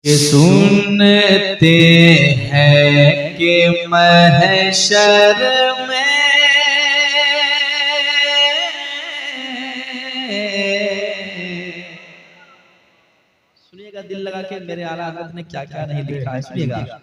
कि सुनते हैं कि महशर में सुनिएगा, दिल लगा के मेरे आला हज़रत ने क्या क्या नहीं लिखा है, सुनिएगा।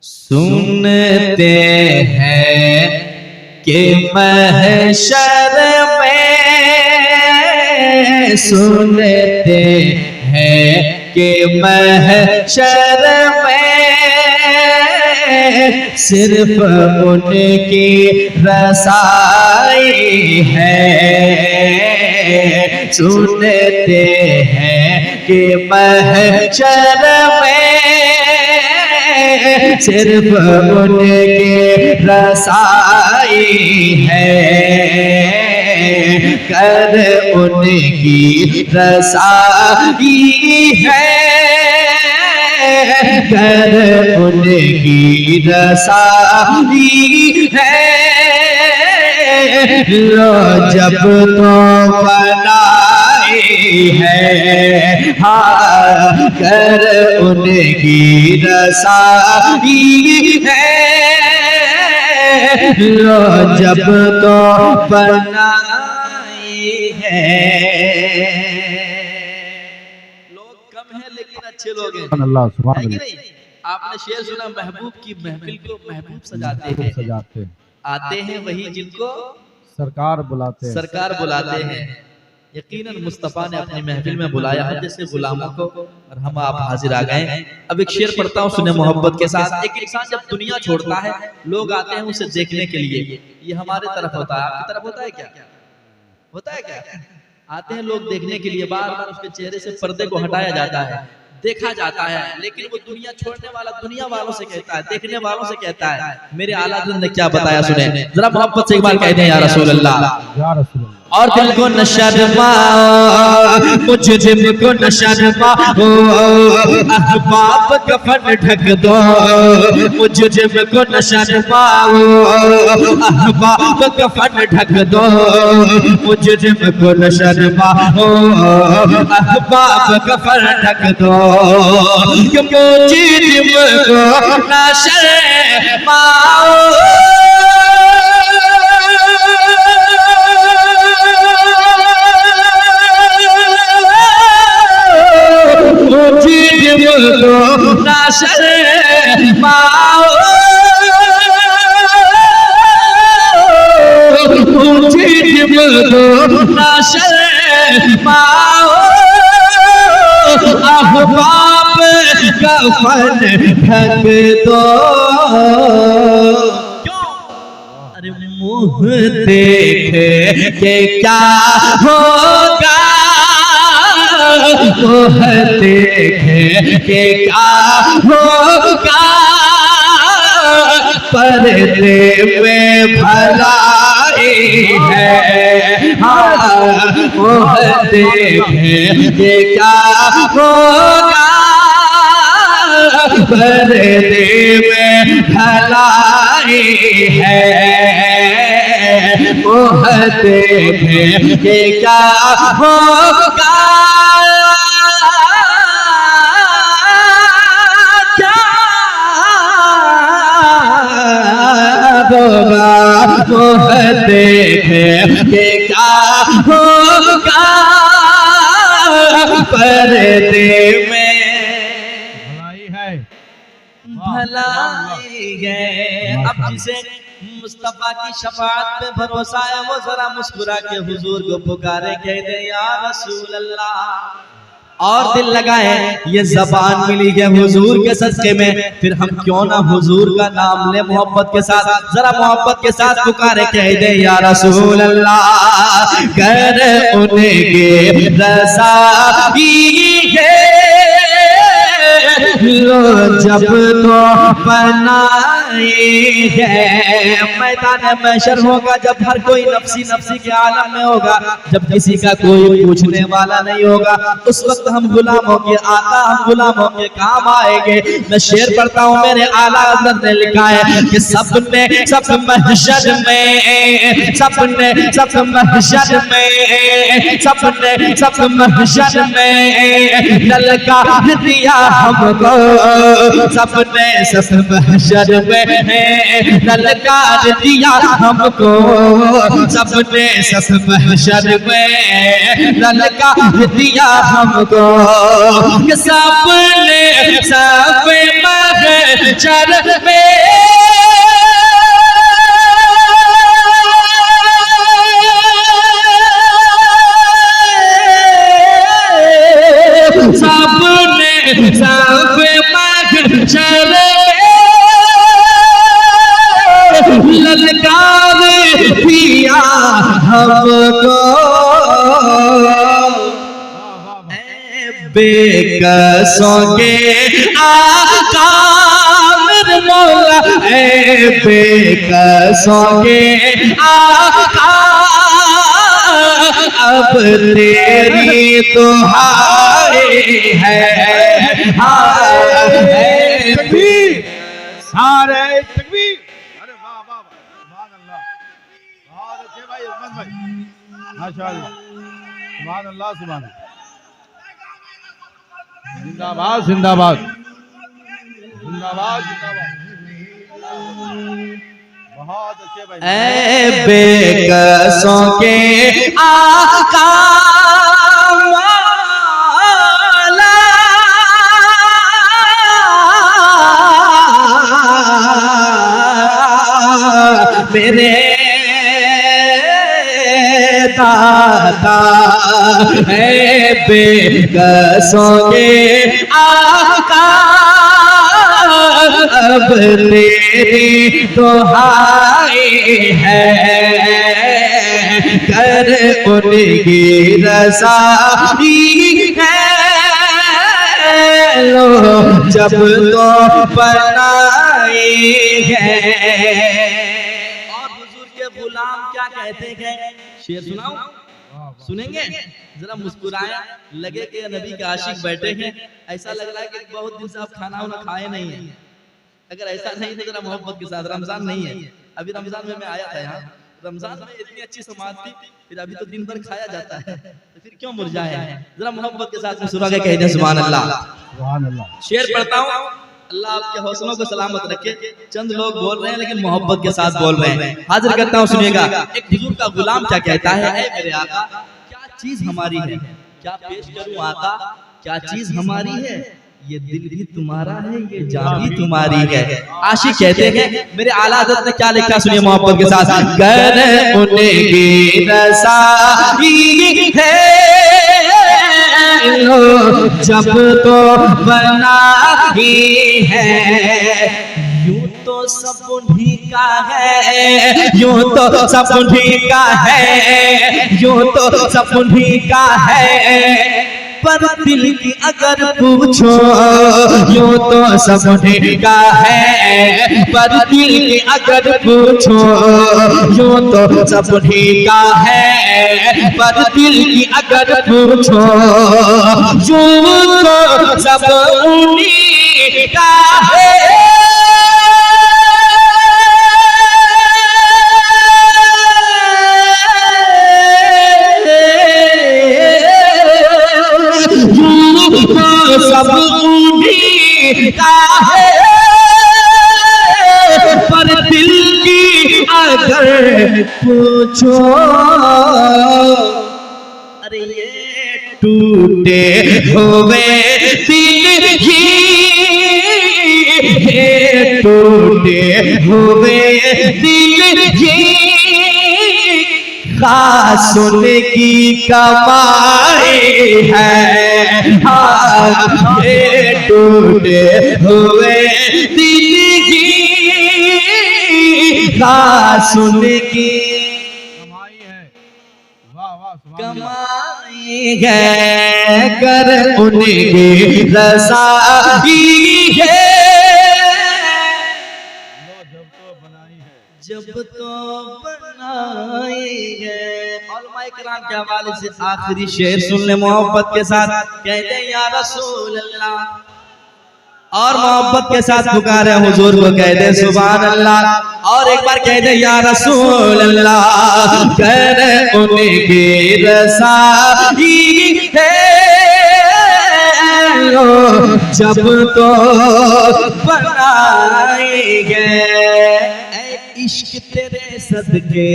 सुनते हैं कि महशर में, सुनते हैं कि महशर में सिर्फ उनकी रसाई है। सुनते हैं कि महशर में सिर्फ उनकी रसाई है। कर उनकी रसाई है, कर उनकी रसाई है। लो जब तो बनाई है, हाँ कर उनकी रसाई है। लो जब तो बनाई है। लोग कम हैं लेकिन अच्छे लोग हैं, अल्लाह सुभान है कि अल्लाह। नहीं? आपने शेर सुना, महबूब की महफिल को महबूब सजाते हैं, सजाते आते हैं वही जिनको सरकार बुलाते हैं। सरकार बुलाते हैं। यकीनन मुस्तफा ने अपनी महफिल में बुलाया है जैसे गुलामों को, और हम आप हाजिर आ गए। अब एक शेर पढ़ता हूँ, सुने मोहब्बत के साथ। एक इंसान जब दुनिया छोड़ता है, लोग आते हैं उसे देखने के लिए। ये हमारे तरफ होता है, आपकी तरफ होता है क्या? होता है क्या? आते हैं लोग देखने के लिए, बार बार उसके चेहरे से पर्दे को हटाया जाता है, देखा जाता है, लेकिन वो दुनिया छोड़ने वाला दुनिया वालों से कहता है, देखने वालों से कहता है, मेरे आला हज़रत ने क्या बताया सुने जरा मोहब्बत से एक बार कह दें या रसूल अल्लाह, या रसूल अल्लाह। और दिल को न शर्मा, मुझ दिल को न शर्मा, अहबाब कफन ढक दो, मुझ दिल को न शर्मा, अहबाब कफन ढक दो, मुझ दिल को न शर्मा, अहबाब कफन ढक दो, मुझ दिल को न शर्मा। अहबाब कफन ढक दो, अरे मुँह देख के क्या होगा, मुँह देख के क्या होगा, पर्दे में भलाई है, हाँ मुँह देख के क्या होगा, पर्दे में भलाई है। मुँह देख के क्या होगा, मुँह देख के क्या होगा, पर्दे में भलाई है, भलाई है। अब जिसे मुस्तफा की शफाअत पे भरोसा है, वो जरा मुस्कुरा के हुजूर को पुकारे, कह दे या रसूल अल्लाह। और दिल लगाए, ये जबान मिली है हुजूर के सदके में, फिर हम क्यों ना हुजूर का नाम ले मोहब्बत के साथ, जरा मोहब्बत के साथ पुकारे, कह दे या रसूल अल्लाह। कर उनके रसाई है, लो जब तो बनाई है। मैदान महशर होगा जब हर कोई नफसी नफसी के आलम में होगा, जब किसी का कोई पूछने वाला नहीं होगा, उस वक्त हम गुलामों के आका, हम गुलामों के काम आएंगे। मैं शेर पढ़ता हूँ, मेरे आला हज़रत ने लिखा है कि सबने सब महशर में, सबने सब महशर में सबने सब महशर में ललकार दिया हमको, सबने सब महशर में ललकार दिया हमको, सबने सब महशर में ललकार दिया हमको, सबने सब महशर में सबने सब महशर में ललकार दिया हमको, बेकसों के आका मेरे मौला, बेकसों के आका अब तेरी दुहाई है, तकबीर, नारे तकबीर। अरे वाह वाह सुभान अल्लाह, बहुत अच्छे भाई उस्मान भाई, माशाअल्लाह, सुभान अल्लाह सुभान अल्लाह। जिंदाबाद जिंदाबाद जिंदाबाद जिंदाबाद, बहुत अच्छे भाई। ऐ बेकसों के आका मौला, मेरे दाता है बेकसों के आका अब तेरी दुहाई है, कर उनकी रज़ाई है, लो जब तो बनाई है। और हुजूर के गुलाम क्या कहते हैं, शेर सुनाऊं, सुनेंगे? जरा मुस्कुराया, लगे कि नबी के आशिक बैठे हैं, ऐसा लग रहा है कि बहुत दिन से आप खाना वाना खाए नहीं है। अगर ऐसा नहीं तो जरा मोहब्बत के साथ, रमजान नहीं है अभी, रमजान में मैं आया था यहाँ, रमजान में इतनी अच्छी समाज थी, फिर अभी तो दिन भर खाया जाता है, तो फिर क्यों मुरझाए हैं? जरा मोहब्बत के साथ मुस्कुरा के कह दें सुभान अल्लाह, सुभान अल्लाह। शेर पढ़ता हूँ, अल्लाह आपके हौसलों को सलामत रखे। चंद लोग बोल रहे हैं लेकिन मोहब्बत के साथ बोल रहे हैं, हाजिर करता हूँ, सुनिएगा। एक हुजूर का गुलाम क्या कहता है, ऐ मेरे आका क्या चीज हमारी है, क्या पेश करूं आका, क्या चीज हमारी है, ये दिल भी तुम्हारा है, ये जान भी तुम्हारी है। आशिक कहते हैं, मेरे आला हज़रत ने क्या लिखा, सुनिए मोहब्बत के साथ। कर उनकी रज़ाई है, जब तो बनाई है, यूं तो सब उन्हीं का है, यूं तो सब उन्हीं का है, यूं तो सब उन्हीं का है, पर दिल की अगर पूछो यूं तो सब उन्हीं का है, पर दिल की अगर पूछो यूं तो सब उन्हीं का है, पर दिल की अगर पूछो यूं तो सब उन्हीं का है। सब उन्हीं का है, पर दिल की अगर पूछो, अरे ये टूटे हुए दिल ही, ये टूटे हुए दिल ही खास उनकी कमाई है, हाँ ये टूटे हुए दिल की खास उनकी कमाई है, वाह वाह कमाई है, कर उनकी रज़ाई है, जब तो बनाई है। उलमाए किराम के हवाले से आखिरी शेर सुन ले मोहब्बत के साथ, कहते हैं या रसूल अल्लाह और मोहब्बत के साथ पुकारे हुजूर को, कह दे सुभान अल्लाह। और एक बार कह दे या रसूल अल्लाह। कह दे उनकी रसाई है जब तो बनाएंगे, इश्क तेरे सदके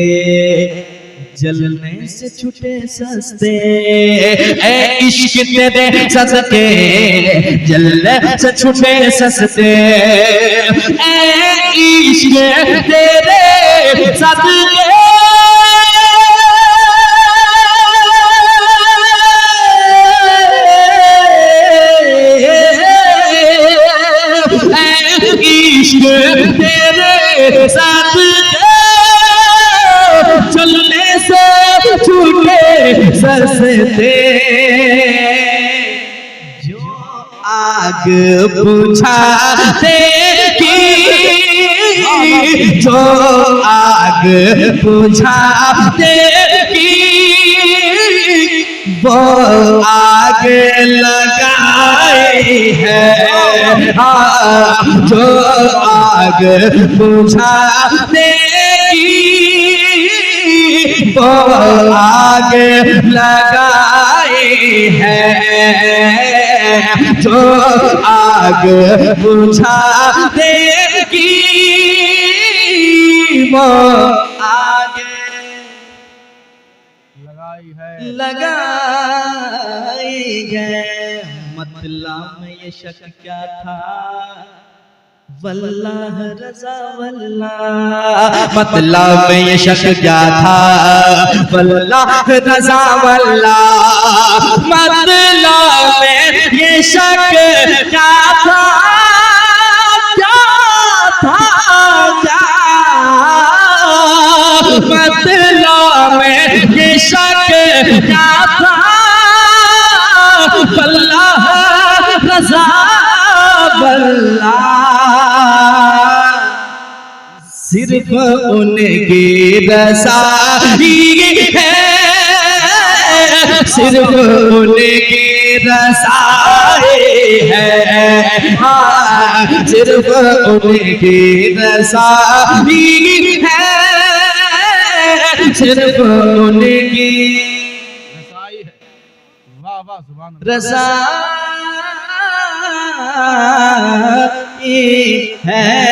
जलने से छूटे सस्ते, ए इश्क तेरे सदके जलने से छूटे सस्ते, ए इश्क तेरे सदके इश्क तेरे साथ चलने से छूटे सस्ते, जो आग बुझाते की, जो आग बुझाते की वो आग लगाए है, जो आग बुझाने की वो आग लगाए है, जो आग बुझाने की वो आग लगाई गए। मतलब में ये शक क्या था, वल्लाह रज़ा वल्लाह। मतलब में ये शक क्या था, वल्लाह रज़ा वल्लाह। मतलब में ये शक क्या था, क्या था क्या, मतलब में ये शक क्या था, वल्लाह रज़ा वल्लाह। सिर्फ उनकी रज़ाई है, सिर्फ उनकी रज़ाई है, हाँ सिर्फ उनकी रज़ाई है, सिर्फ उनकी रसाई है। वाह वाह सुभान अल्लाह। रज़ाई है।